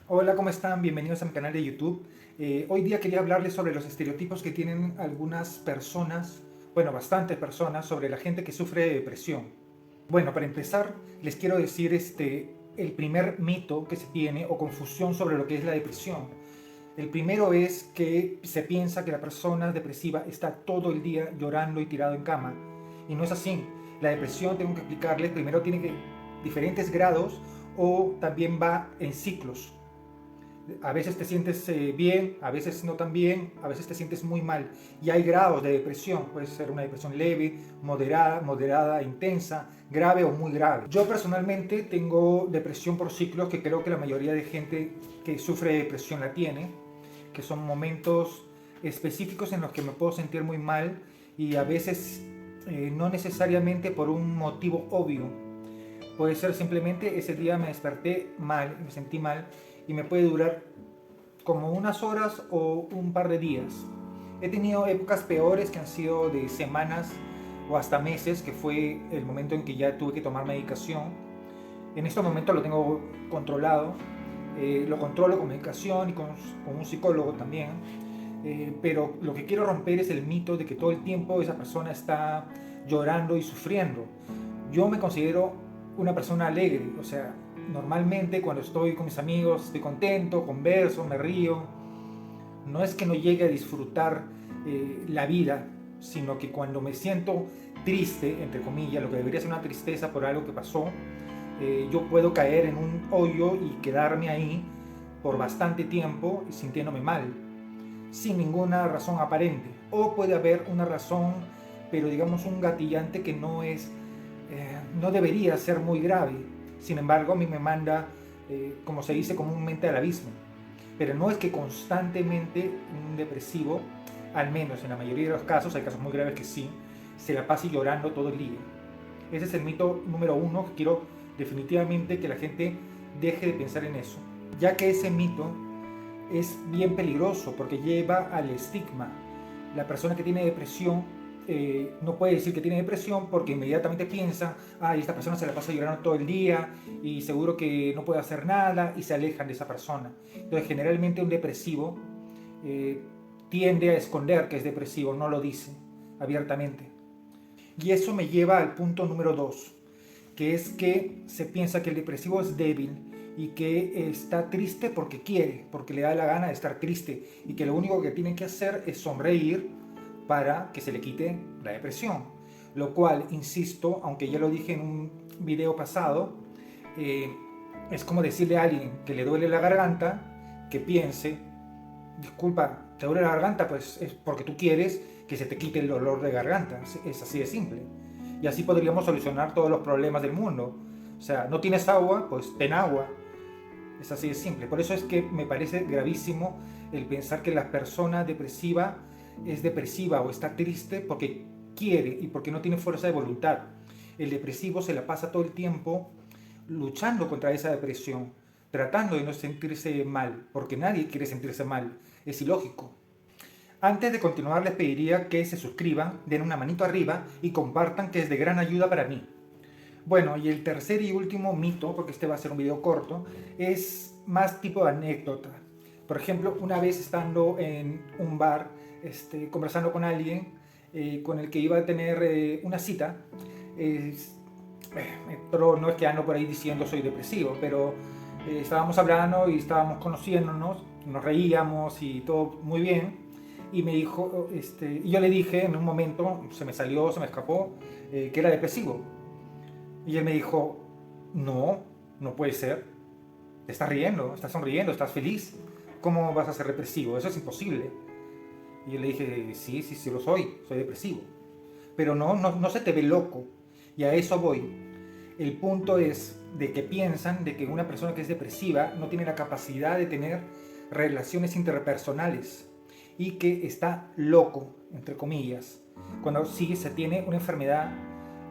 Hola, ¿cómo están? Bienvenidos a mi canal de YouTube. Hoy día quería hablarles sobre los estereotipos que tienen algunas personas, bueno, bastantes personas, sobre la gente que sufre de depresión. Bueno, para empezar, les quiero decir el primer mito que se tiene o confusión sobre lo que es la depresión. El primero es que se piensa que la persona depresiva está todo el día llorando y tirado en cama. Y no es así. La depresión, tengo que explicarles, primero tiene diferentes grados o también va en ciclos. A veces te sientes bien, a veces no tan bien, a veces te sientes muy mal. Y hay grados de depresión. Puede ser una depresión leve, moderada, intensa, grave o muy grave. Yo personalmente tengo depresión por ciclos, que creo que la mayoría de gente que sufre de depresión la tiene, que son momentos específicos en los que me puedo sentir muy mal y a veces no necesariamente por un motivo obvio. Puede ser simplemente ese día me desperté mal, me sentí mal y me puede durar como unas horas o un par de días. He tenido épocas peores que han sido de semanas o hasta meses, que fue el momento en que ya tuve que tomar medicación. En este momento lo tengo controlado, lo controlo con medicación y con un psicólogo también. Pero lo que quiero romper es el mito de que todo el tiempo esa persona está llorando y sufriendo. Yo me considero una persona alegre, o sea, normalmente cuando estoy con mis amigos estoy contento, converso, me río. No es que no llegue a disfrutar la vida, sino que cuando me siento triste, entre comillas, lo que debería ser una tristeza por algo que pasó, yo puedo caer en un hoyo y quedarme ahí por bastante tiempo sintiéndome mal, sin ninguna razón aparente. O puede haber una razón, pero digamos un gatillante que no debería ser muy grave. Sin embargo, a mí me manda, como se dice comúnmente, al abismo. Pero no es que constantemente un depresivo, al menos en la mayoría de los casos, hay casos muy graves que sí, se la pase llorando todo el día. Ese es el mito número uno. Quiero definitivamente que la gente deje de pensar en eso, ya que ese mito es bien peligroso porque lleva al estigma. La persona que tiene depresión no puede decir que tiene depresión porque inmediatamente piensa, esta persona se la pasa llorando todo el día y seguro que no puede hacer nada, y se alejan de esa persona. Entonces generalmente un depresivo eh, tiende a esconder que es depresivo, no lo dice abiertamente. Y eso me lleva al punto número dos, que es que se piensa que el depresivo es débil y que está triste porque quiere, porque le da la gana de estar triste, y que lo único que tiene que hacer es sonreír para que se le quite la depresión. Lo cual, insisto, aunque ya lo dije en un video pasado, eh, es como decirle a alguien que le duele la garganta, que piense, disculpa, ¿te duele la garganta? Pues es porque tú quieres que se te quite el dolor de garganta. Es así de simple. Y así podríamos solucionar todos los problemas del mundo. O sea, no tienes agua, pues ten agua. Es así de simple. Por eso es que me parece gravísimo el pensar que la persona depresiva es depresiva o está triste porque quiere y porque no tiene fuerza de voluntad. El depresivo se la pasa todo el tiempo luchando contra esa depresión, tratando de no sentirse mal, porque nadie quiere sentirse mal. Es ilógico. Antes de continuar, les pediría que se suscriban, den una manito arriba y compartan, que es de gran ayuda para mí. Bueno, y el tercer y último mito, porque este va a ser un video corto, es más tipo de anécdota. Por ejemplo, una vez estando en un bar, conversando con alguien con el que iba a tener una cita, eh, pero no es que ando por ahí diciendo soy depresivo, pero estábamos hablando y estábamos conociéndonos, nos reíamos y todo muy bien. Y me dijo, y yo le dije en un momento, se me salió, se me escapó, que era depresivo. Y él me dijo, no, no puede ser. Te estás riendo, estás sonriendo, estás feliz. ¿Cómo vas a ser depresivo? Eso es imposible. Y yo le dije, sí, sí, sí lo soy depresivo. Pero no se te ve loco. Y a eso voy. El punto es de que piensan de que una persona que es depresiva no tiene la capacidad de tener relaciones interpersonales y que está loco, entre comillas, cuando sí se tiene una enfermedad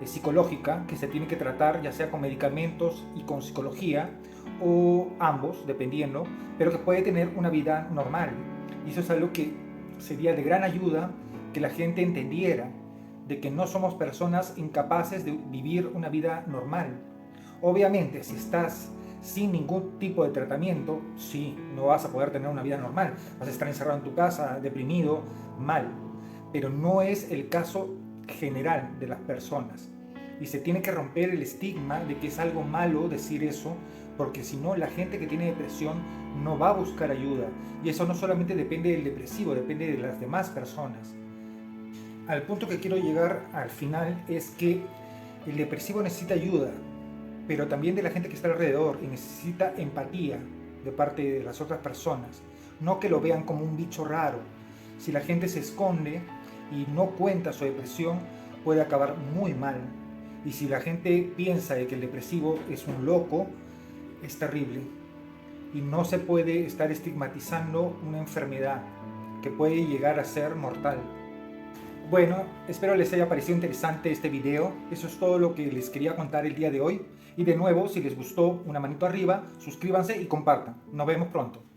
psicológica que se tiene que tratar ya sea con medicamentos y con psicología, o ambos, dependiendo, pero que puede tener una vida normal. Y eso es algo que sería de gran ayuda que la gente entendiera, de que no somos personas incapaces de vivir una vida normal. Obviamente, si estás sin ningún tipo de tratamiento, sí, no vas a poder tener una vida normal, vas a estar encerrado en tu casa, deprimido, mal, pero no es el caso general de las personas. Y se tiene que romper el estigma de que es algo malo decir eso, porque si no, la gente que tiene depresión no va a buscar ayuda. Y eso no solamente depende del depresivo, depende de las demás personas. Al punto que quiero llegar al final es que el depresivo necesita ayuda, pero también de la gente que está alrededor, y necesita empatía de parte de las otras personas. No que lo vean como un bicho raro. Si la gente se esconde y no cuenta su depresión, puede acabar muy mal. Y si la gente piensa de que el depresivo es un loco, es terrible. Y no se puede estar estigmatizando una enfermedad que puede llegar a ser mortal. Bueno, espero les haya parecido interesante este video. Eso es todo lo que les quería contar el día de hoy. Y de nuevo, si les gustó, una manito arriba, suscríbanse y compartan. Nos vemos pronto.